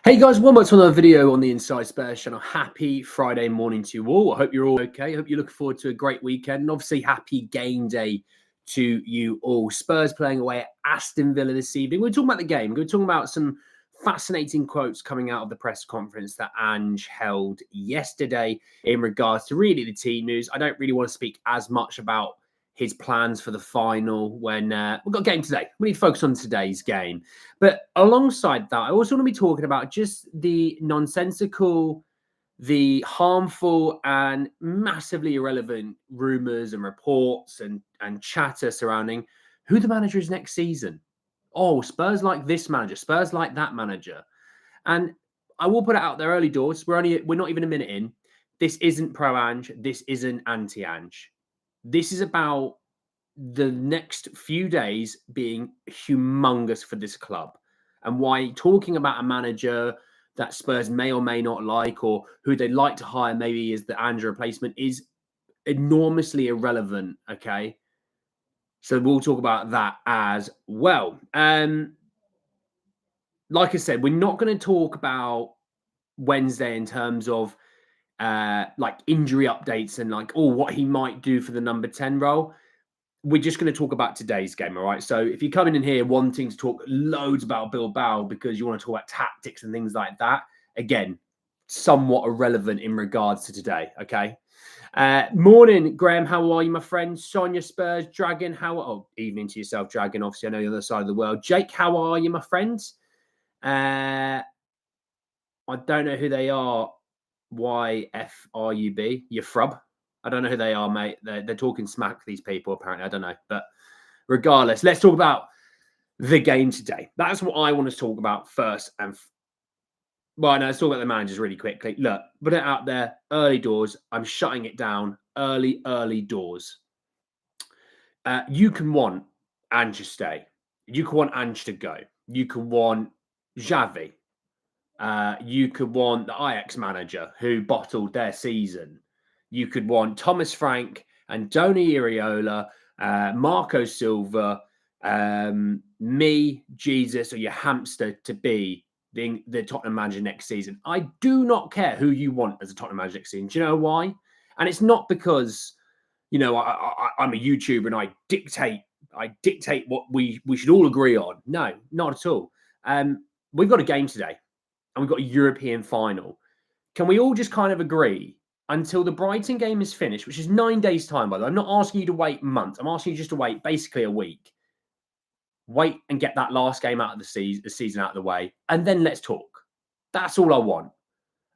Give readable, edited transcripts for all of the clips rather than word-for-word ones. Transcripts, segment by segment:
Hey guys, welcome back to another video on the Inside Spurs channel. Happy Friday morning to you all. I hope you're all okay. I hope you're looking forward to a great weekend. And obviously, happy game day to you all. Spurs playing away at Aston Villa this evening. We're talking about the game. We're talking about some fascinating quotes coming out of the press conference that Ange held yesterday in regards to really the team news. I don't really want to speak as much about his plans for the final when we've got a game today. We need to focus on today's game. But alongside that, I also want to be talking about just the nonsensical, the harmful and massively irrelevant rumours and reports and chatter surrounding who the manager is next season. Oh, Spurs like this manager, Spurs like that manager. And I will put it out there early doors. We're not even a minute in. This isn't pro Ange. This isn't anti Ange. This is about the next few days being humongous for this club, and why talking about a manager that Spurs may or may not like, or who they'd like to hire maybe as the Ange replacement, is enormously irrelevant. Okay, so we'll talk about that as well. Like I said, we're not going to talk about Wednesday in terms of like injury updates and like, oh, what he might do for the number 10 role. We're just going to talk about today's game, all right? So if you're coming in here wanting to talk loads about Bilbao because you want to talk about tactics and things like that, again, somewhat irrelevant in regards to today, okay? Morning, Graham. How are you, my friend? Sonia Spurs, Dragon. Evening to yourself, Dragon. Obviously, I know you're on the other side of the world. Jake, how are you, my friends? I don't know who they are. YFRUB, you frub. I don't know who they are, mate. They're talking smack, these people, apparently. I don't know. But regardless, let's talk about the game today. That's what I want to talk about first. Let's talk about the managers really quickly. Look, put it out there, early doors. I'm shutting it down. Early doors. You can want Ange to stay. You can want Ange to go. You can want Xavi. You could want the Ajax manager who bottled their season. You could want Thomas Frank and Tony Iriola, Marco Silva, me, Jesus, or your hamster to be the Tottenham manager next season. I do not care who you want as a Tottenham manager next season. Do you know why? And it's not because, I'm a YouTuber and I dictate what we should all agree on. No, not at all. We've got a game today and we've got a European final. Can we all just kind of agree until the Brighton game is finished, which is 9 days' time, by the way? I'm not asking you to wait months. I'm asking you just to wait basically a week. Wait and get that last game out of the season out of the way, and then let's talk. That's all I want.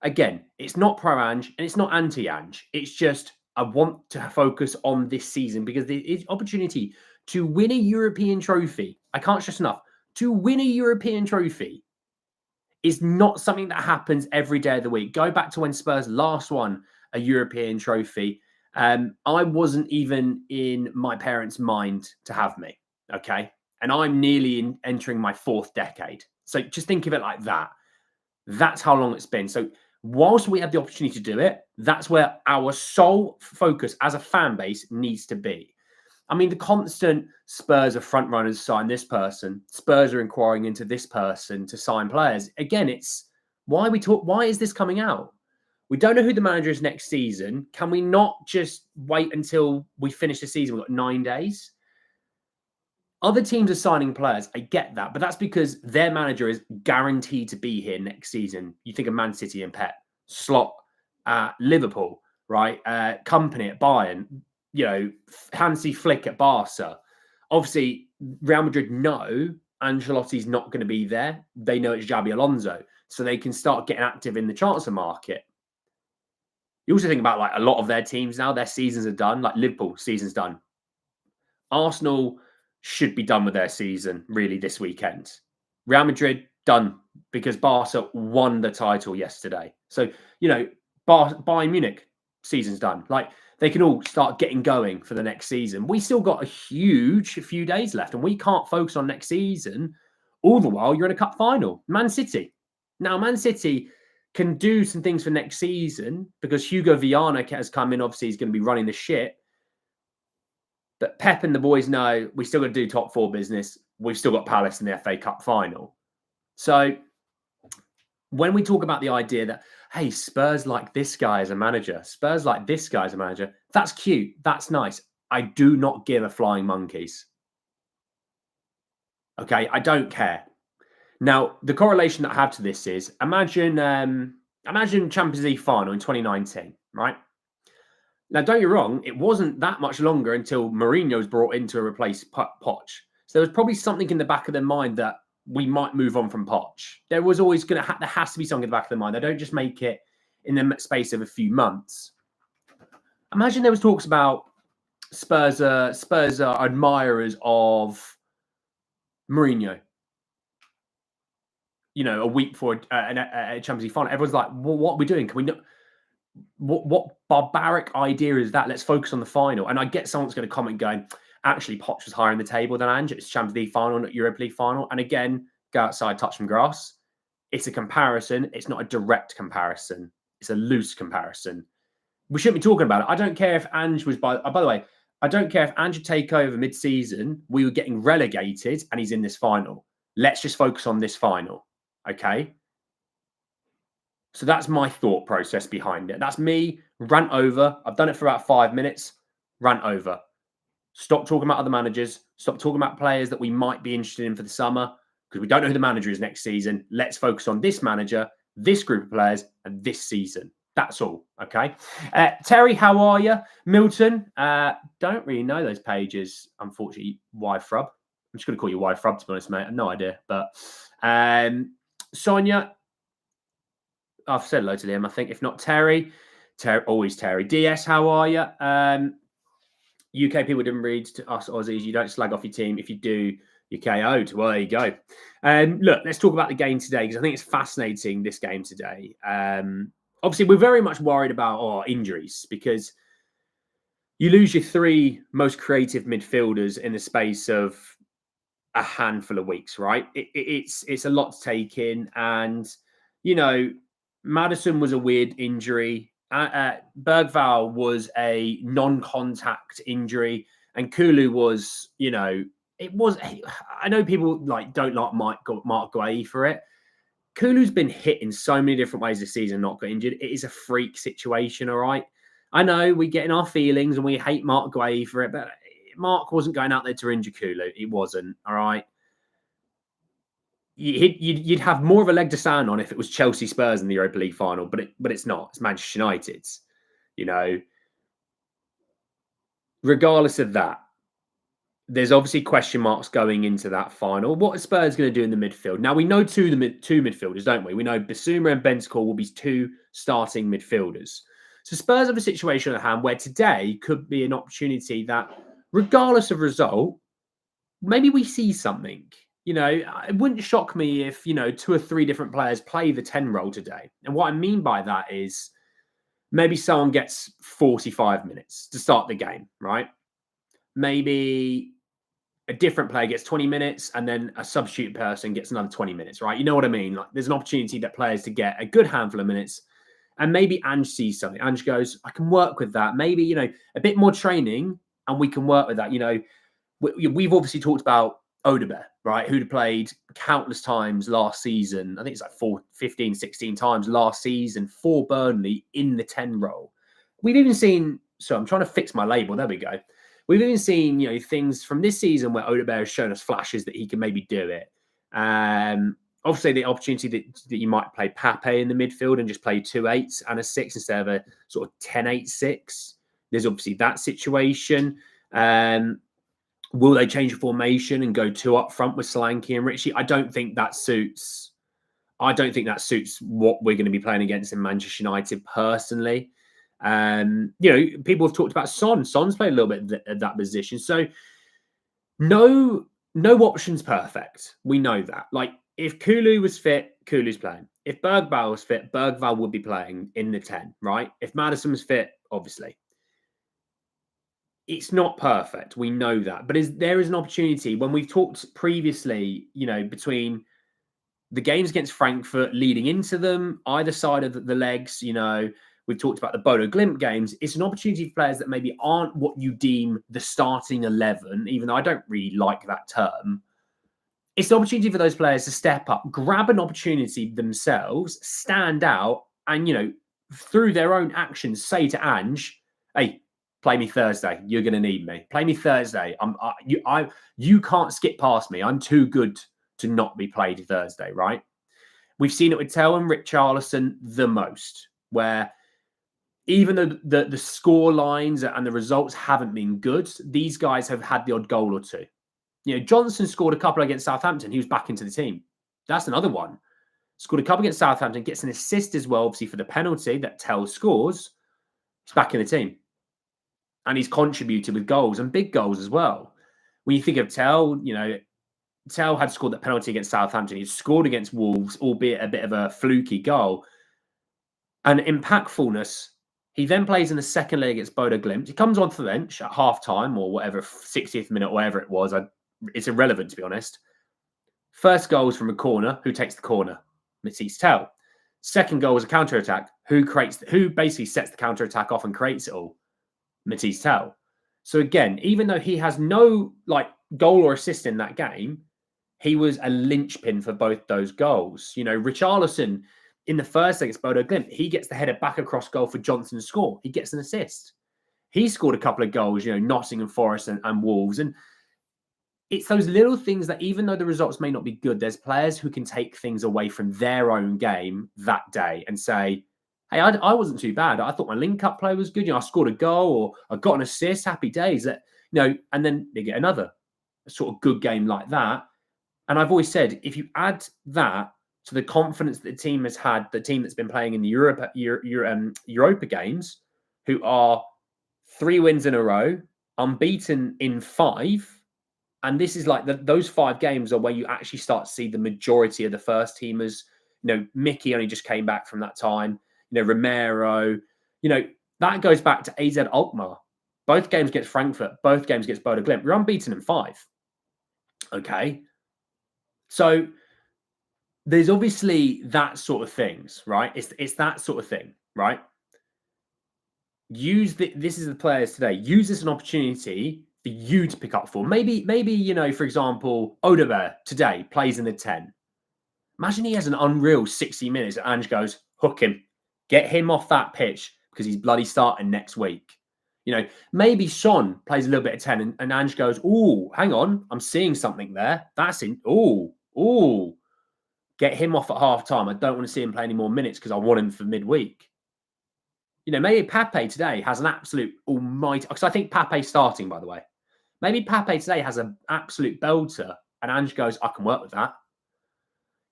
Again, it's not pro-Ange and it's not anti-Ange. It's just I want to focus on this season because there is opportunity to win a European trophy. I can't stress enough. To win a European trophy is not something that happens every day of the week. Go back to when Spurs last won a European trophy. I wasn't even in my parents' mind to have me, okay? And I'm nearly entering my 4th decade. So just think of it like that. That's how long it's been. So whilst we have the opportunity to do it, that's where our sole focus as a fan base needs to be. I mean, the constant Spurs are front runners sign this person. Spurs are inquiring into this person to sign players. Again, it's why is this coming out? We don't know who the manager is next season. Can we not just wait until we finish the season? We've got 9 days. Other teams are signing players. I get that, but that's because their manager is guaranteed to be here next season. You think of Man City and Pep, Slot at Liverpool, right? Company at Bayern. Hansi Flick at Barca. Obviously, Real Madrid know Ancelotti's not going to be there. They know it's Xabi Alonso, so they can start getting active in the transfer market. You also think about like a lot of their teams now, their seasons are done. Like Liverpool, season's done. Arsenal should be done with their season really this weekend. Real Madrid, done because Barca won the title yesterday. So, Bayern Munich, season's done. Like, they can all start getting going for the next season. We still got a huge few days left and we can't focus on next season. All the while, you're in a cup final. Man City. Now, Man City can do some things for next season because Hugo Viana has come in. Obviously, he's going to be running the shit. But Pep and the boys know we still got to do top 4 business. We've still got Palace in the FA Cup final. So when we talk about the idea that, hey, Spurs like this guy as a manager, Spurs like this guy as a manager, that's cute. That's nice. I do not give a flying monkeys. Okay. I don't care. Now, the correlation that I have to this is imagine Champions League final in 2019, right? Now, don't get me wrong, it wasn't that much longer until Mourinho was brought in to replace Poch. So there was probably something in the back of their mind that we might move on from Poch. There was always there has to be something in the back of their mind. They don't just make it in the space of a few months. Imagine there was talks about Spurs are admirers of Mourinho. You know, a week before a Champions League final, everyone's like, well, "What are we doing? Can we not?" What barbaric idea is that? Let's focus on the final. And I get someone's going to comment going, actually, Poch was higher in the table than Ange. It's Champions League final, not Europa League final. And again, go outside, touch some grass. It's a comparison. It's not a direct comparison. It's a loose comparison. We shouldn't be talking about it. I don't care if Ange was by the way, I don't care if Ange would take over mid-season, we were getting relegated and he's in this final. Let's just focus on this final. Okay? So that's my thought process behind it. That's me, rant over. I've done it for about 5 minutes, rant over. Stop talking about other managers. Stop talking about players that we might be interested in for the summer because we don't know who the manager is next season. Let's focus on this manager, this group of players, and this season. That's all, okay? Terry, how are you? Milton, don't really know those pages, unfortunately. Frub. I'm just going to call you Frub, to be honest, mate. I have no idea. But Sonia, I've said hello to him, I think. If not Terry, always Terry. DS, how are you? UK people didn't read to us Aussies. You don't slag off your team. If you do, you're KO'd. Well, there you go. Look, let's talk about the game today because I think it's fascinating, this game today. Obviously, we're very much worried about injuries because you lose your 3 most creative midfielders in the space of a handful of weeks, right? It's a lot to take in. And, you know, Maddison was a weird injury. Bergvall was a non-contact injury. And Kulu was, you know, I know people don't like Mark Guay for it. Kulu's been hit in so many different ways this season, not got injured. It is a freak situation, all right? I know we get in our feelings and we hate Mark Guay for it, but Mark wasn't going out there to injure Kulu. He wasn't, all right? You'd have more of a leg to stand on if it was Chelsea Spurs in the Europa League final, but it's not. It's Manchester United's, you know. Regardless of that, there's obviously question marks going into that final. What are Spurs going to do in the midfield? Now, we know two midfielders, don't we? We know Bissouma and Bentancur will be 2 starting midfielders. So Spurs have a situation at hand where today could be an opportunity that, regardless of result, maybe we see something. You know, it wouldn't shock me if, 2 or 3 different players play the 10 role today. And what I mean by that is maybe someone gets 45 minutes to start the game, right? Maybe a different player gets 20 minutes and then a substitute person gets another 20 minutes, right? You know what I mean? Like there's an opportunity that players to get a good handful of minutes and maybe Ange sees something. Ange goes, I can work with that. Maybe, a bit more training and we can work with that. We've obviously talked about Odegaard, right? Who'd played countless times last season. I think it's like 15, 16 times last season for Burnley in the 10 role. We've even seen, so I'm trying to fix my label. There we go. We've even seen, things from this season where Odegaard has shown us flashes that he can maybe do it. Obviously, the opportunity that you might play Pape in the midfield and just play 2 8s and a 6 instead of a sort of 10-8-6. There's obviously that situation. Will they change the formation and go 2 up front with Solanke and Richie? I don't think that suits what we're going to be playing against in Manchester United personally. People have talked about Son. Son's played a little bit at that position. So no option's perfect. We know that. Like if Kulu was fit, Kulu's playing. If Bergvall was fit, Bergvall would be playing in the 10, right? If Maddison was fit, obviously. It's not perfect. We know that. But there is an opportunity when we've talked previously, between the games against Frankfurt leading into them, either side of the legs, we've talked about the Bodo Glimt games. It's an opportunity for players that maybe aren't what you deem the starting 11, even though I don't really like that term. it's an opportunity for those players to step up, grab an opportunity themselves, stand out, and, through their own actions, say to Ange, hey, play me Thursday. You're going to need me. Play me Thursday. You can't skip past me. I'm too good to not be played Thursday, right? We've seen it with Tell and Richarlison the most, where even though the score lines and the results haven't been good, these guys have had the odd goal or two. Johnson scored a couple against Southampton. He was back into the team. That's another one. Scored a couple against Southampton, gets an assist as well, obviously, for the penalty that Tell scores. He's back in the team. And he's contributed with goals and big goals as well. When you think of Tell, Tell had scored that penalty against Southampton. He scored against Wolves, albeit a bit of a fluky goal. And impactfulness, he then plays in the second leg against Bodo Glimt. He comes onto the bench at half-time or whatever, 60th minute, whatever it was. It's irrelevant, to be honest. First goal is from a corner. Who takes the corner? Matisse Tell. Second goal was a counter-attack. Who basically sets the counter-attack off and creates it all? Matisse Tell. So again, even though he has no goal or assist in that game, he was a linchpin for both those goals. Richarlison in the first against Bodo Glimt, he gets the header back across goal for Johnson to score. He gets an assist. He scored a couple of goals, Nottingham Forest and Wolves. And it's those little things that even though the results may not be good, there's players who can take things away from their own game that day and say, hey, I wasn't too bad. I thought my link-up play was good. I scored a goal or I got an assist. Happy days. And then they get another sort of good game like that. And I've always said, if you add that to the confidence that the team has had, the team that's been playing in the Europa games, who are 3 wins in a row, unbeaten in 5, and this is those 5 games are where you actually start to see the majority of the first teamers. Mickey only just came back from that time. Romero, that goes back to AZ Alkmaar. Both games against Frankfurt, both games against Bodo Glimt. We're unbeaten in 5. Okay. So there's obviously that sort of things, right? It's that sort of thing, right? This is the players today. Use this as an opportunity for you to pick up for. Maybe, for example, Odegaard today plays in the 10. Imagine he has an unreal 60 minutes and Ange goes, hook him. Get him off that pitch because he's bloody starting next week. Maybe Son plays a little bit of 10 and Ange goes, oh, hang on, I'm seeing something there. That's in, get him off at half time. I don't want to see him play any more minutes because I want him for midweek. Maybe Pape today has an absolute almighty, because I think Pape's starting, by the way. Maybe Pape today has an absolute belter and Ange goes, I can work with that.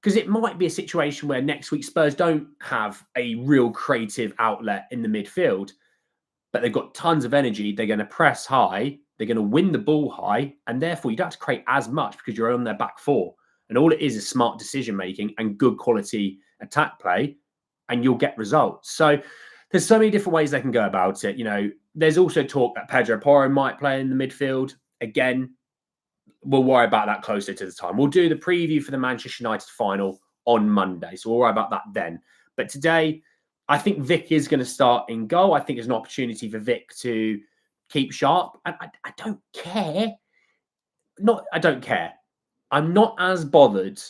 Because it might be a situation where next week Spurs don't have a real creative outlet in the midfield, but they've got tons of energy. They're going to press high. They're going to win the ball high. And therefore, you don't have to create as much because you're on their back 4. And all it is smart decision-making and good quality attack play, and you'll get results. So there's so many different ways they can go about it. There's also talk that Pedro Porro might play in the midfield. Again, we'll worry about that closer to the time. We'll do the preview for the Manchester United final on Monday. So we'll worry about that then. But today, I think Vic is going to start in goal. I think there's an opportunity for Vic to keep sharp. And I don't care. I don't care. I'm not as bothered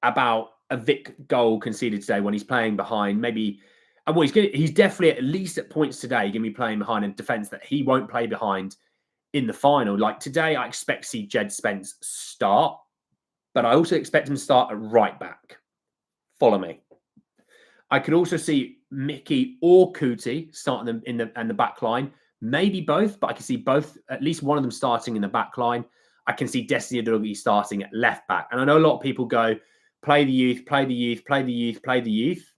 about a Vic goal conceded today when he's playing behind maybe. And he's definitely at least at points today going to be playing behind a defence that he won't play behind in the final. Today, I expect to see Jed Spence start, but I also expect him to start at right back. Follow me. I could also see Mickey or Kuti starting them in the back line. Maybe both, but I can see both, at least one of them starting in the back line. I can see Destiny Adogi starting at left back. And I know a lot of people go, play the youth, play the youth, play the youth, play the youth.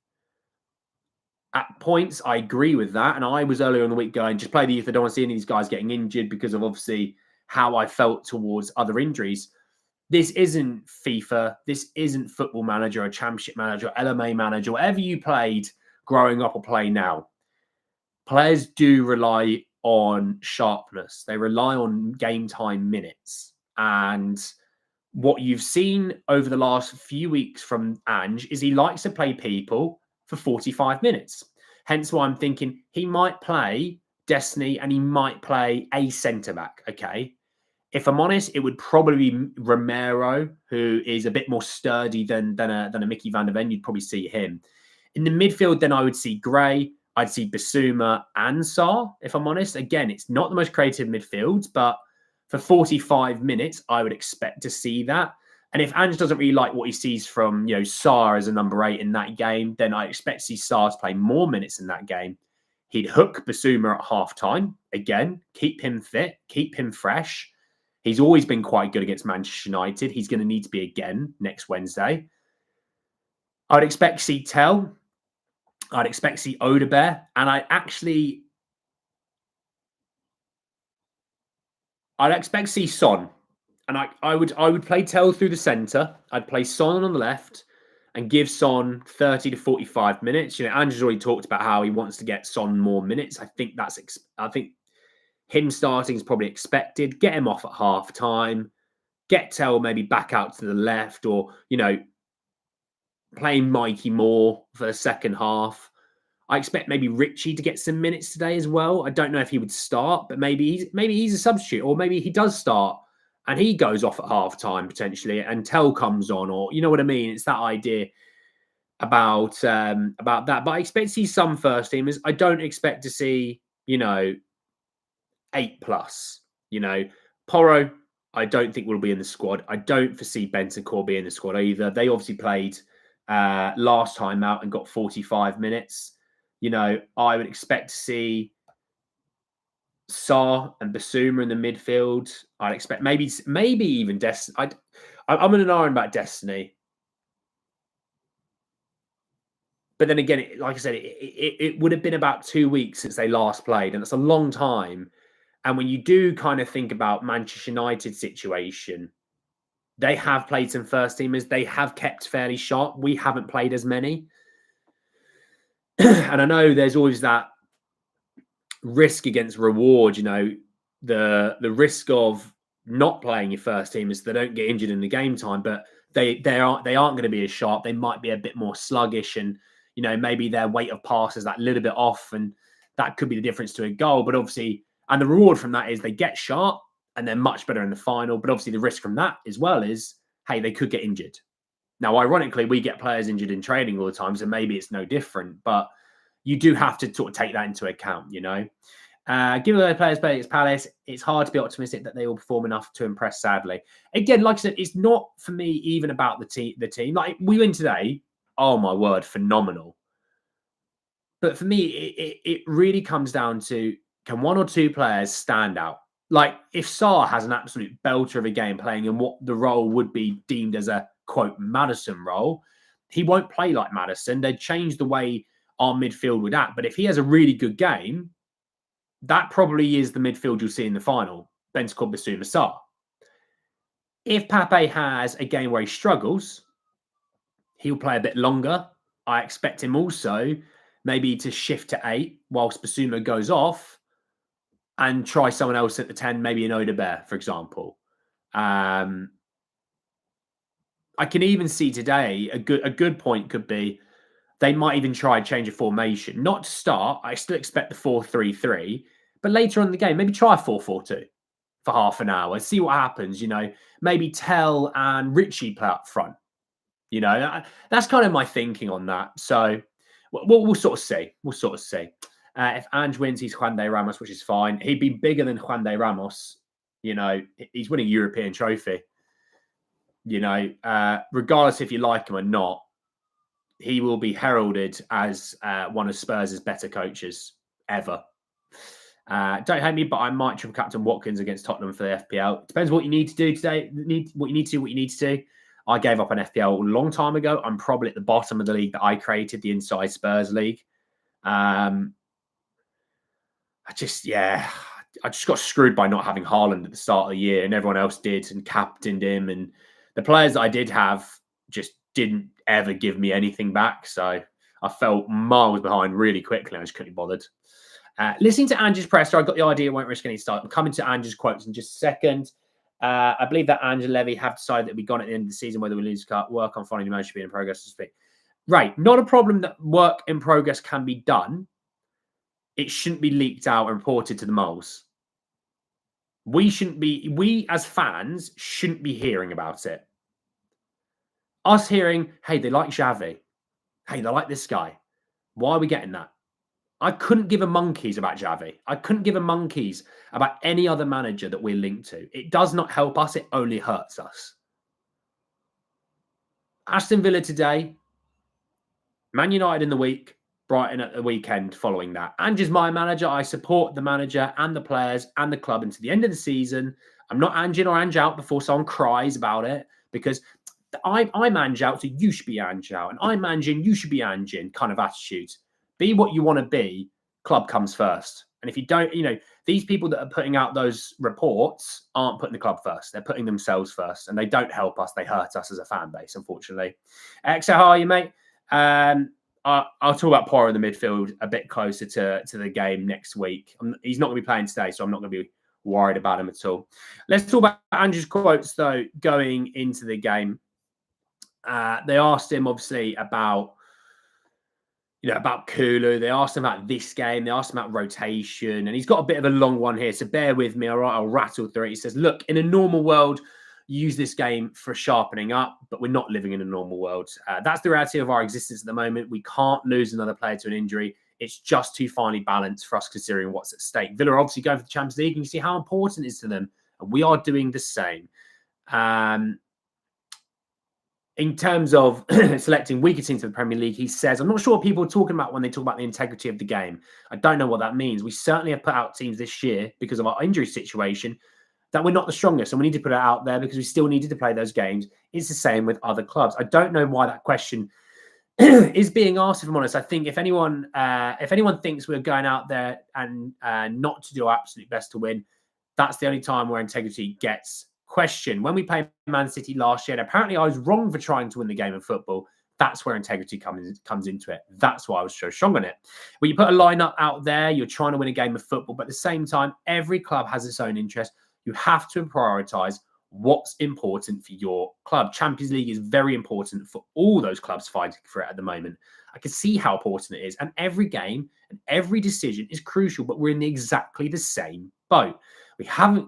At points, I agree with that. And I was earlier in the week going, just play the youth. I don't want to see any of these guys getting injured because of obviously how I felt towards other injuries. This isn't FIFA. This isn't Football Manager or Championship Manager or LMA Manager, whatever you played growing up or play now. Players do rely on sharpness. They rely on game time minutes. And what you've seen over the last few weeks from Ange is he likes to play people for 45 minutes. Hence why I'm thinking he might play Destiny and he might play a centre-back, okay? If I'm honest, it would probably be Romero, who is a bit more sturdy than a Mickey van der Ven. You'd probably see him. In the midfield, then I would see Gray, I'd see Bissouma and Sarr, if I'm honest. Again, it's not the most creative midfield, but for 45 minutes, I would expect to see that. And if Ange doesn't really like what he sees from, Sarr as a number 8 in that game, then I expect to see Sarr to play more minutes in that game. He'd hook Bissouma at half-time. Again, keep him fit, keep him fresh. He's always been quite good against Manchester United. He's going to need to be again next Wednesday. I'd expect to see Tell. I'd expect to see Odebear. And I'd expect to see Son. And I would play Tell through the centre. I'd play Son on the left and give Son 30 to 45 minutes. Ange's already talked about how he wants to get Son more minutes. I think him starting is probably expected. Get him off at half time. Get Tell maybe back out to the left, or playing Mikey Moore for the second half. I expect maybe Richie to get some minutes today as well. I don't know if he would start, but maybe he's a substitute, or maybe he does start and he goes off at half time potentially, and Tell comes on, or you know what I mean. It's that idea about that. But I expect to see some first teamers. I don't expect to see 8+. Porro, I don't think will be in the squad. I don't foresee Bentancur being in the squad either. They obviously played last time out and got 45 minutes. I would expect to see Sarr and Bissouma in the midfield. I'd expect maybe even Destiny. I'm in an iron about Destiny. But then again, like I said, it would have been about 2 weeks since they last played, and it's a long time. And when you do kind of think about Manchester United's situation, they have played some first teamers. They have kept fairly sharp. We haven't played as many. And I know there's always that risk against reward, the risk of not playing your first team is they don't get injured in the game time, but they aren't going to be as sharp. They might be a bit more sluggish, and maybe their weight of pass is that little bit off, and that could be the difference to a goal. But obviously, and the reward from that is they get sharp and they're much better in the final. But obviously, the risk from that as well is, hey, they could get injured. Now, ironically, we get players injured in training all the time, so maybe it's no different. But you do have to sort of take that into account, Given the players play against Palace, it's hard to be optimistic that they will perform enough to impress, sadly. Again, like I said, it's not for me even about the team. Like, we win today, oh my word, phenomenal. But for me, it really comes down to, can one or two players stand out? Like, if Sarr has an absolute belter of a game playing in what the role would be deemed as a, quote, Maddison role, he won't play like Maddison. They'd change the way our midfield would act. But if he has a really good game, that probably is the midfield you'll see in the final. Bentancur, Bissouma, Sarr. If Pape has a game where he struggles, he'll play a bit longer. I expect him also maybe to shift to 8 whilst Bissouma goes off and try someone else at the 10, maybe an Odebear, for example. I can even see today a good point could be they might even try and change a formation. Not to start, I still expect the 4-3-3, but later on in the game, maybe try a 4-4-2 for half an hour. See what happens, Maybe Tell and Richie play up front. That's kind of my thinking on that. So we'll sort of see. We'll sort of see. If Ange wins, he's Juan de Ramos, which is fine. He'd be bigger than Juan de Ramos. He's winning a European trophy. Regardless if you like him or not, he will be heralded as one of Spurs' better coaches ever. Don't hate me, but I might triple captain Watkins against Tottenham for the FPL. Depends what you need to do today. What you need to do. I gave up an FPL a long time ago. I'm probably at the bottom of the league that I created, the Inside Spurs League. I just got screwed by not having Haaland at the start of the year, and everyone else did and captained him. And the players that I did have just didn't ever give me anything back. So I felt miles behind really quickly. I just couldn't be bothered. Listening to Ange's presser, I got the idea, won't risk any start. I'm coming to Ange's quotes in just a second. I believe that Ange and Levy have decided that we've gone at the end of the season, whether we lose cut, work on finding the most being in progress to speak. Right. Not a problem that work in progress can be done. It shouldn't be leaked out and reported to the moles. We as fans shouldn't be hearing about it. Us hearing, hey, they like Xavi. Hey, they like this guy. Why are we getting that? I couldn't give a monkeys about Xavi. I couldn't give a monkeys about any other manager that we're linked to. It does not help us. It only hurts us. Aston Villa today, Man United in the week, Brighton at the weekend following that. Ange is my manager. I support the manager and the players and the club into the end of the season. I'm not Ange in or Ange out before someone cries about it, because I'm Ange out, so you should be Ange out. And I'm Ange in, you should be Ange in kind of attitude. Be what you want to be. Club comes first. And if you don't, these people that are putting out those reports aren't putting the club first. They're putting themselves first, and they don't help us. They hurt us as a fan base, unfortunately. XO, how are you, mate? I'll talk about Poirot in the midfield a bit closer to the game next week. He's not going to be playing today, so I'm not going to be worried about him at all. Let's talk about Andrew's quotes, though, going into the game. They asked him, obviously, about Kulu. They asked him about this game. They asked him about rotation. And he's got a bit of a long one here, so bear with me. All right, I'll rattle through it. He says, look, in a normal world, use this game for sharpening up, but we're not living in a normal world. That's the reality of our existence at the moment. We can't lose another player to an injury. It's just too finely balanced for us considering what's at stake. Villa are obviously going for the Champions League, and you see how important it is to them. And we are doing the same. In terms of selecting weaker teams for the Premier League, he says, I'm not sure what people are talking about when they talk about the integrity of the game. I don't know what that means. We certainly have put out teams this year because of our injury situation that we're not the strongest, and we need to put it out there because we still needed to play those games. It's the same with other clubs. I don't know why that question is being asked, if I'm honest. I think if anyone thinks we're going out there and not to do our absolute best to win, that's the only time where integrity gets questioned. When we played Man City last year, and apparently I was wrong for trying to win the game of football, that's where integrity comes into it. That's why I was so strong on it. When you put a lineup out there, you're trying to win a game of football, but at the same time, every club has its own interest. You have to prioritize what's important for your club. Champions League is very important for all those clubs fighting for it at the moment. I can see how important it is. And every game and every decision is crucial, but we're in exactly the same boat. We have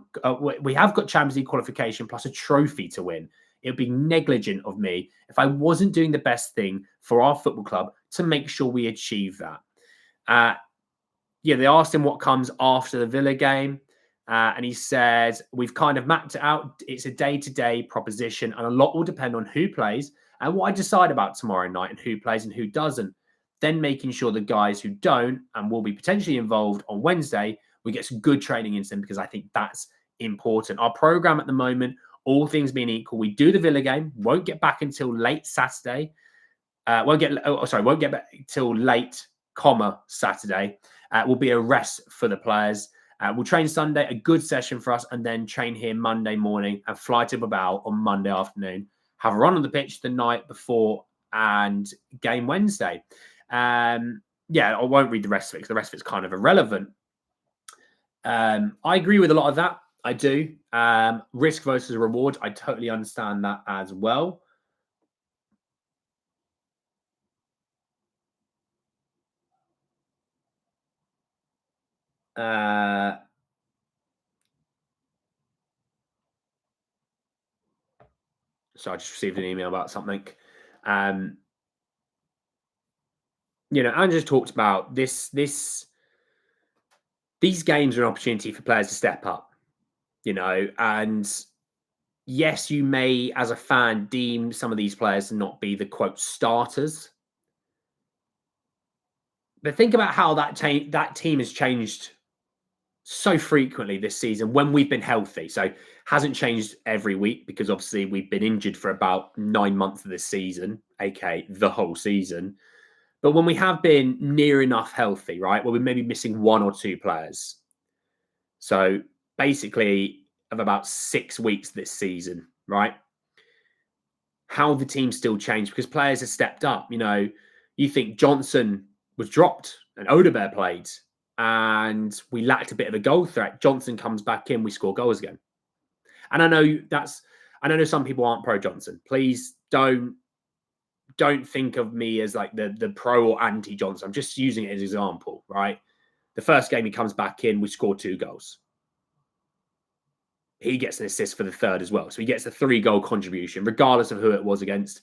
got Champions League qualification plus a trophy to win. It would be negligent of me if I wasn't doing the best thing for our football club to make sure we achieve that. They asked him what comes after the Villa game. And he says, we've kind of mapped it out. It's a day-to-day proposition, and a lot will depend on who plays and what I decide about tomorrow night and who plays and who doesn't. Then making sure the guys who don't and will be potentially involved on Wednesday, we get some good training into them, because I think that's important. Our program at the moment, all things being equal, we do the Villa game, won't get back until late Saturday. Won't get back till late, Saturday. Will be a rest for the players. We'll train Sunday, a good session for us, and then train here Monday morning and fly to Bilbao on Monday afternoon. Have a run on the pitch the night before and game Wednesday. I won't read the rest of it because the rest of it's kind of irrelevant. I agree with a lot of that. I do. Risk versus reward. I totally understand that as well. So I just received an email about something. Andrew's talked about this. These games are an opportunity for players to step up. And yes, you may, as a fan, deem some of these players to not be the quote starters. But think about how that team has changed so frequently this season when we've been healthy. So hasn't changed every week, because obviously we've been injured for about 9 months of this season, aka the whole season. But when we have been near enough healthy, right, where we're maybe missing 1 or 2 players. So basically of about 6 weeks this season, right? How the team still changed because players have stepped up. You think Johnson was dropped and Odegaard played, and we lacked a bit of a goal threat. Johnson comes back in, we score goals again. And I know some people aren't pro Johnson. Please don't think of me as like the pro or anti Johnson. I'm just using it as an example, right? The first game he comes back in, we score 2 goals. he gets an assist for the third as well. So he gets a 3-goal contribution, regardless of who it was against.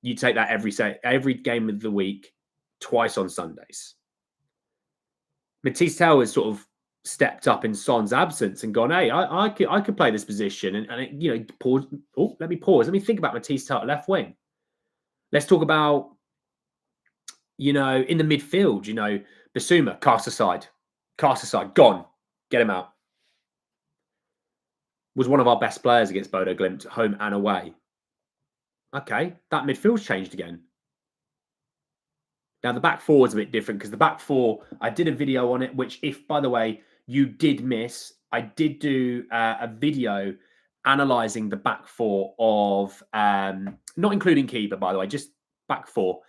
You take that every game of the week, twice on Sundays. Matisse Tel has sort of stepped up in Son's absence and gone, hey, I could play this position. And it, pause. Oh, let me pause. Let me think about Matisse Tel at left wing. Let's talk about, in the midfield, Basuma, cast aside, gone, get him out. Was one of our best players against Bodo Glimt, home and away. Okay, that midfield's changed again. Now, the back four is a bit different because the back four, I did a video on it, which if, by the way, you did miss, I did do a video analysing the back four of, not including keeper, by the way, just back four,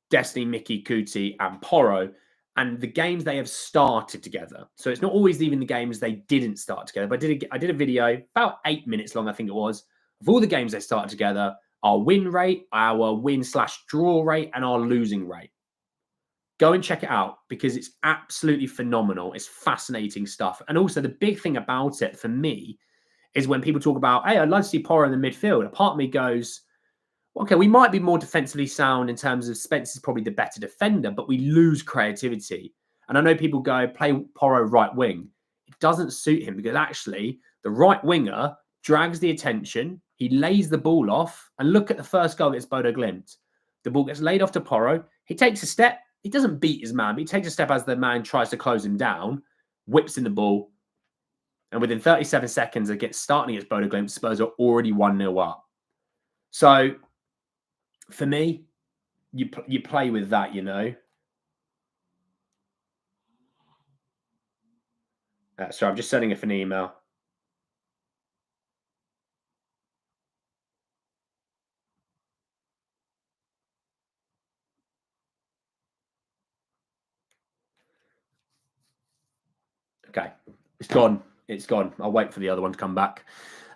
Destiny, Mickey, Kuti and Porro, and the games they have started together. So it's not always even the games they didn't start together. But I did a video, about 8 minutes long, I think it was, of all the games they started together, our win rate, our win/draw rate, and our losing rate. Go and check it out because it's absolutely phenomenal. It's fascinating stuff. And also the big thing about it for me is when people talk about, hey, I'd like to see Porro in the midfield. A part of me goes, okay, we might be more defensively sound in terms of Spencer's probably the better defender, but we lose creativity. And I know people go, play Porro right wing. It doesn't suit him because actually the right winger drags the attention. He lays the ball off. And look at the first goal against Bodo Glimt. The ball gets laid off to Porro. He takes a step. He doesn't beat his man, but he takes a step as the man tries to close him down, whips in the ball. And within 37 seconds, it gets starting against Bodo Glimt. Spurs are already 1-0 up. So for me, you play with that, Sorry, I'm just sending an email. Okay, it's gone. It's gone. I'll wait for the other one to come back.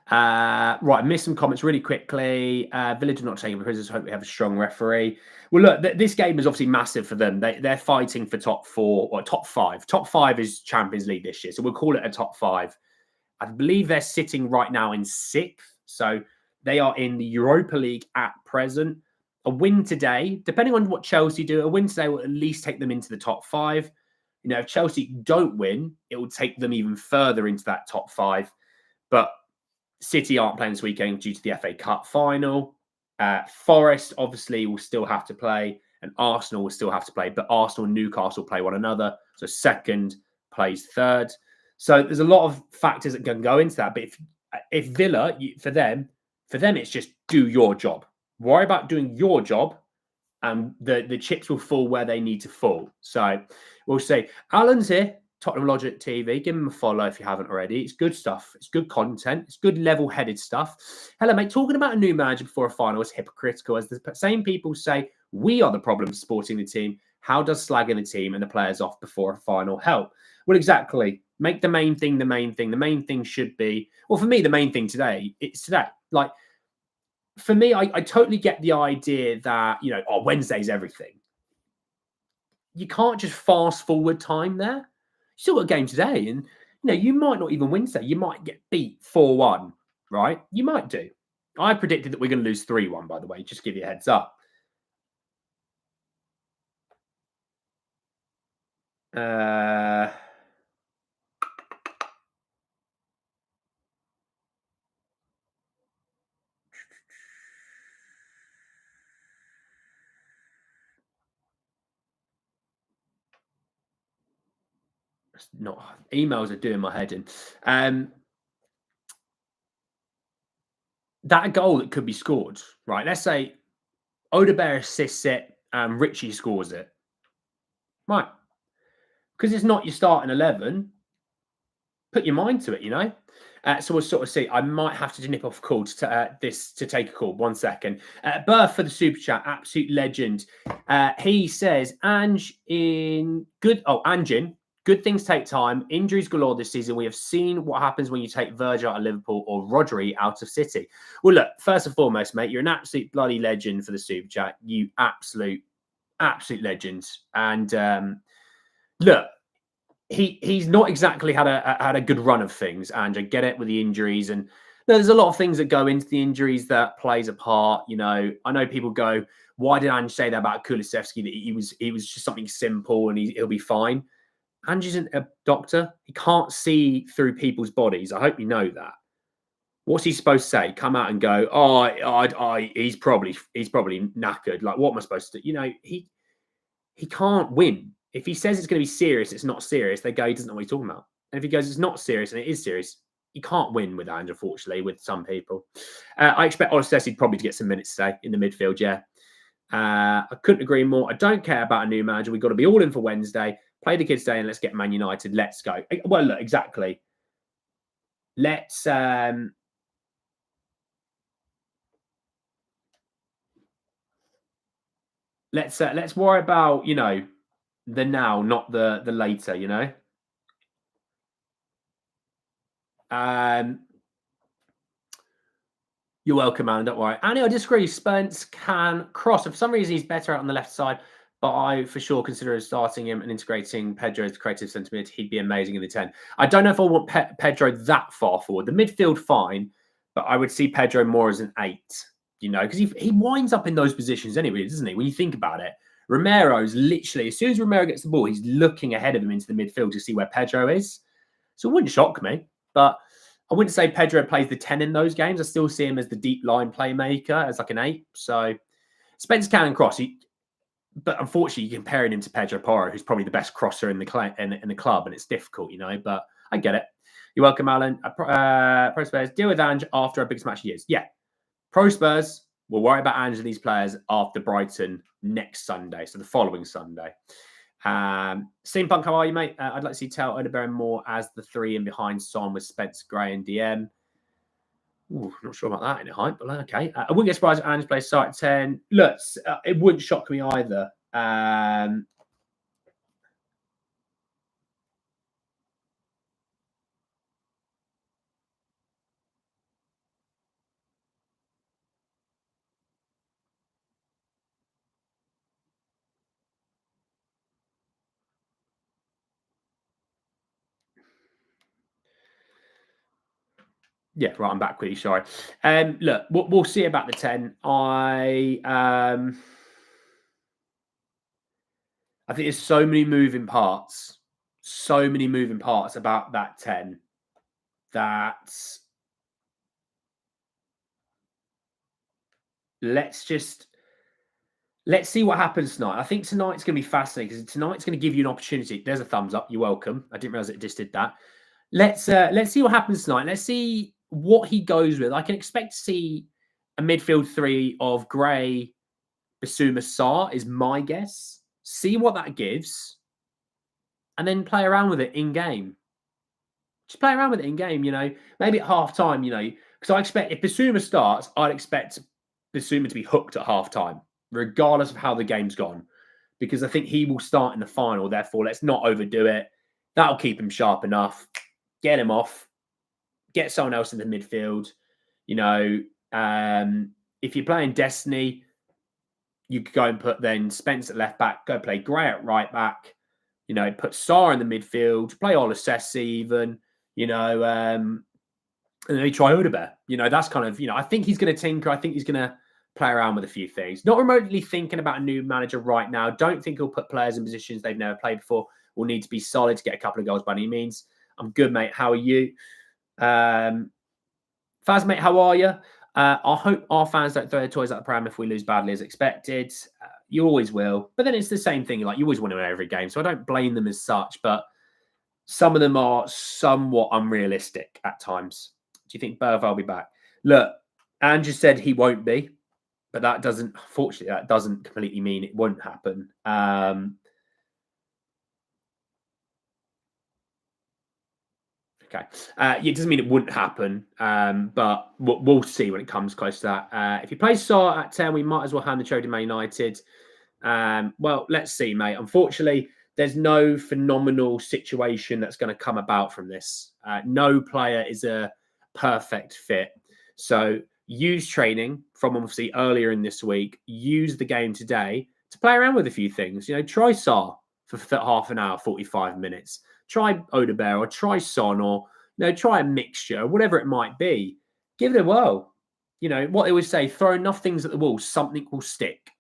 Right, I missed some comments really quickly. Villa do not take it because I hope we have a strong referee. Well, look, this game is obviously massive for them. They're fighting for top 4 or top 5. Top 5 is Champions League this year, so we'll call it a top 5. I believe they're sitting right now in 6th, so they are in the Europa League at present. A win today, depending on what Chelsea do, a win today will at least take them into the top 5. If Chelsea don't win, it will take them even further into that top 5. But City aren't playing this weekend due to the FA Cup final. Forest obviously will still have to play, and Arsenal will still have to play. But Arsenal and Newcastle play one another, so second plays third. So there's a lot of factors that can go into that. But if Villa, for them, it's just do your job. Worry about doing your job, and the chips will fall where they need to fall. So we'll see. Alan's here, Tottenham Logic TV. Give him a follow if you haven't already. It's good stuff. It's good content. It's good level-headed stuff. Hello, mate. Talking about a new manager before a final is hypocritical, as the same people say we are the problem supporting the team. How does slagging the team and the players off before a final help? Well, exactly. Make the main thing the main thing. The main thing should be, well, for me, the main thing today, it's today. Like, for me, I totally get the idea that, Wednesday's everything. You can't just fast forward time there. You still got a game today, and you might not even win today. You might get beat 4-1, right? You might do. I predicted that we're going to lose 3-1, by the way, just to give you a heads up. Emails are doing my head in. That goal that could be scored, right? Let's say Odegaard assists it and Richie scores it. Right. Because it's not your starting 11, put your mind to it, So we'll sort of see. I might have to nip off a call to take a call. 1 second. Berth for the super chat, absolute legend. He says, Ange, good things take time. Injuries galore this season. We have seen what happens when you take Virgil out of Liverpool or Rodri out of City. Well, look, first and foremost, mate, you're an absolute bloody legend for the super chat. You absolute legend. And look, he's not exactly had a good run of things, and I get it with the injuries, and there's a lot of things that go into the injuries that plays a part. I know people go, "Why did Ange say that about Kulusevski? That he was just something simple and he'll be fine." Ange isn't a doctor; he can't see through people's bodies. I hope you know that. What's he supposed to say? Come out and go, he's probably knackered. Like, what am I supposed to do? He can't win. If he says it's going to be serious, it's not serious. They go, he doesn't know what he's talking about. And if he goes, it's not serious and it is serious, you can't win with Ange, unfortunately, with some people. I expect Olistesi probably to get some minutes today in the midfield, yeah. I couldn't agree more. I don't care about a new manager. We've got to be all in for Wednesday. Play the kids today and let's get Man United. Let's go. Well, look, exactly. Let's worry about, the now, not the later, You're welcome, Alan. Don't worry. Annie, I disagree. Spence can cross. For some reason, he's better out on the left side, but I for sure consider starting him and integrating Pedro as the creative centre mid. He'd be amazing in the 10. I don't know if I want Pedro that far forward. The midfield, fine, but I would see Pedro more as an 8, because he winds up in those positions anyway, doesn't he? When you think about it, Romero's literally, as soon as Romero gets the ball, he's looking ahead of him into the midfield to see where Pedro is. So it wouldn't shock me, but I wouldn't say Pedro plays the 10 in those games. I still see him as the deep line playmaker, as like an 8. So Spence can cross. But unfortunately, you're comparing him to Pedro Porro, who's probably the best crosser in the club, and it's difficult, but I get it. You're welcome, Alan. Pro Spurs, deal with Ange after our biggest match of years. Yeah. Pro Spurs, we'll worry about Ange and these players after Brighton next Sunday, so the following Sunday. Steampunk, how are you, mate? I'd like to see Tao Odeberry more as the 3 in behind Son with Spence, Gray, and DM. Ooh, not sure about that in a hype, but okay. I wouldn't get surprised if Ange plays start at 10. Look, it wouldn't shock me either. Yeah, right. I'm back quickly. Sorry. Look, we'll see about the 10. I think there's so many moving parts about that 10 that let's see what happens tonight. I think tonight's going to be fascinating because tonight's going to give you an opportunity. There's a thumbs up. You're welcome. I didn't realize it just did that. Let's see what happens tonight. Let's see what he goes with. I can expect to see a midfield 3 of Gray, Bissouma, Sarr is my guess. See what that gives, and then play around with it in game. Just play around with it in game. Maybe at half time. Because I expect if Bissouma starts, I'd expect Bissouma to be hooked at half time, regardless of how the game's gone, because I think he will start in the final. Therefore, let's not overdo it. That'll keep him sharp enough. Get him off. Get someone else in the midfield. If you're playing Destiny, you could go and put then Spence at left back, go play Gray at right back, put Sarr in the midfield, play Olistesi even, and then he try Odeberg. That's kind of, I think he's going to tinker. I think he's going to play around with a few things. Not remotely thinking about a new manager right now. Don't think he'll put players in positions they've never played before. Will need to be solid to get a couple of goals by any means. I'm good, mate. How are you? Faz, mate, how are you? I hope our fans don't throw their toys at the pram if we lose badly as expected. You always will. But then it's the same thing. Like, you always want to win every game. So I don't blame them as such. But some of them are somewhat unrealistic at times. Do you think Berval will be back? Look, Andrew said he won't be. But that doesn't, fortunately, that doesn't completely mean it won't happen. Okay. It doesn't mean it wouldn't happen, but we'll see when it comes close to that. If you play Sarr at 10, we might as well hand the trophy to Man United. Well, let's see, mate. Unfortunately, there's no phenomenal situation that's going to come about from this. No player is a perfect fit. So use training from obviously earlier in this week. Use the game today to play around with a few things. Try Sarr for half an hour, 45 minutes. Try Odegaard or try Son or try a mixture, whatever it might be. Give it a whirl. What they always say, throw enough things at the wall, something will stick.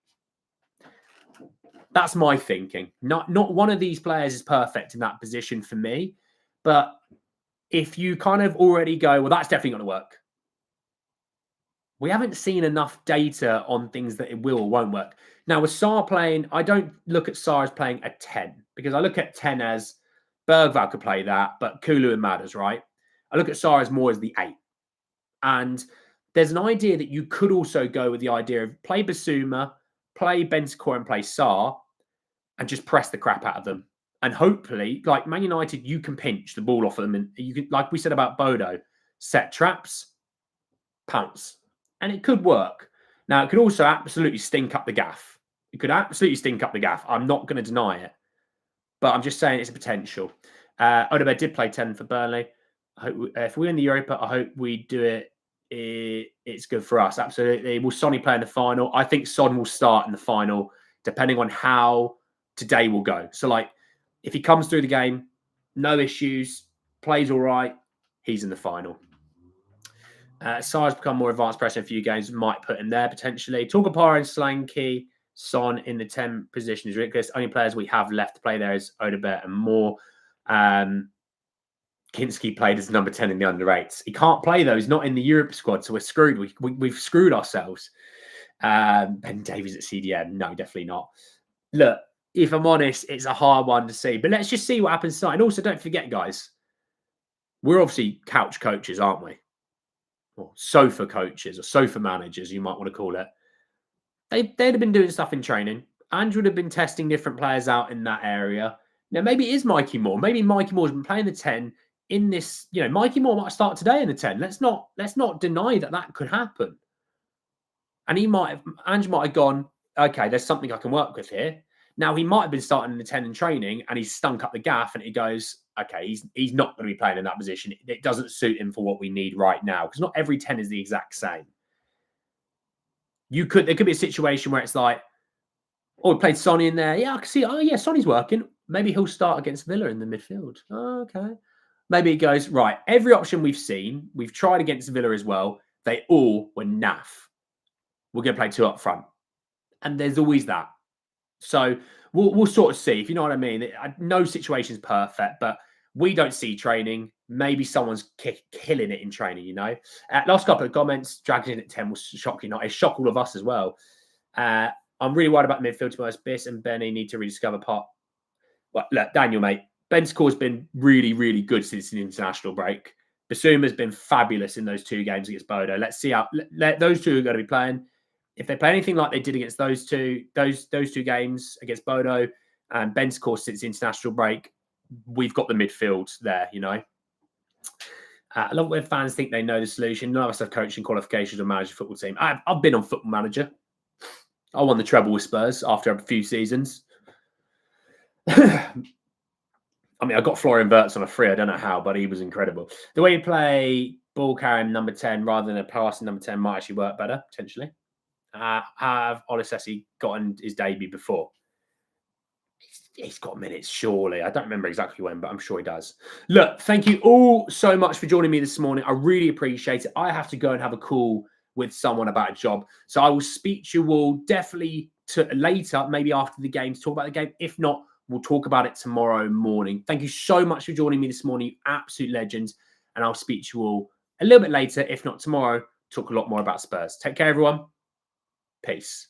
That's my thinking. Not one of these players is perfect in that position for me. But if you kind of already go, well, that's definitely going to work. We haven't seen enough data on things that it will or won't work. Now, with Sarr playing, I don't look at Sarr as playing a 10 because I look at 10 as Bergvall could play that, but Kulu and Matters, right? I look at Sarr as more as the 8. And there's an idea that you could also go with the idea of play Basuma, play Bentancur and play Sarr and just press the crap out of them. And hopefully, like Man United, you can pinch the ball off of them. And you can, like we said about Bodo, set traps, pounce. And it could work. Now, it could also absolutely stink up the gaff. It could absolutely stink up the gaff. I'm not going to deny it. But I'm just saying it's a potential. Odegaard did play 10 for Burnley. I hope if we win the Europa, I hope we do it. It's good for us. Absolutely. Will Sonny play in the final? I think Son will start in the final, depending on how today will go. So, like, if he comes through the game, no issues, plays all right, he's in the final. Sarr's become more advanced pressing in a few games, might put him there potentially. Torgapara and Slanky, Son in the 10 position is ridiculous. Only players we have left to play there is Odegaard and Moore. Kinski played as number 10 in the under 8s. He can't play though. He's not in the Europe squad, so we're screwed. We've screwed ourselves. Ben Davies at CDM. No, definitely not. Look, if I'm honest, it's a hard one to see. But let's just see what happens tonight. And also, don't forget, guys, we're obviously couch coaches, aren't we? Or sofa coaches or sofa managers, you might want to call it. They'd have been doing stuff in training. Ange would have been testing different players out in that area. Now, maybe it is Mikey Moore. Maybe Mikey Moore's been playing the 10 in this. Mikey Moore might start today in the 10. Let's not deny that could happen. And Ange might have gone, okay, there's something I can work with here. Now, he might have been starting in the 10 in training and he's stunk up the gaff and it goes, okay, he's not going to be playing in that position. It doesn't suit him for what we need right now because not every 10 is the exact same. There could be a situation where it's like, we played Sonny in there. Yeah, I can see. Oh, yeah, Sonny's working. Maybe he'll start against Villa in the midfield. Oh, okay. Maybe it goes, right, every option we've seen, we've tried against Villa as well. They all were naff. We're going to play 2 up front. And there's always that. So we'll sort of see, if you know what I mean. No situation's perfect, but we don't see training. Maybe someone's killing it in training, Last couple of comments, Dragons in at 10 will shock you not. It shocked all of us as well. I'm really worried about the midfield, to be honest. Biss and Benny need to rediscover part. Well, look, Daniel, mate, Bentancur's been really, really good since the international break. Basuma's been fabulous in those 2 games against Bodo. Let's see how those 2 are going to be playing. If they play anything like they did against those two games against Bodo and Bentancur since the international break, we've got the midfield there, I love when fans think they know the solution. None of us have coaching qualifications or manage a football team. I've been on Football Manager. I won the treble with Spurs after a few seasons. I mean, I got Florian Wirtz on a free. I don't know how, but he was incredible. The way you play ball carrying number 10 rather than a passing number 10 might actually work better, potentially. Have Olisesi gotten his debut before? He's got minutes, surely. I don't remember exactly when, but I'm sure he does. Look, thank you all so much for joining me this morning. I really appreciate it. I have to go and have a call with someone about a job. So I will speak to you all definitely later, maybe after the game, to talk about the game. If not, we'll talk about it tomorrow morning. Thank you so much for joining me this morning, you absolute legends. And I'll speak to you all a little bit later, if not tomorrow, talk a lot more about Spurs. Take care, everyone. Peace.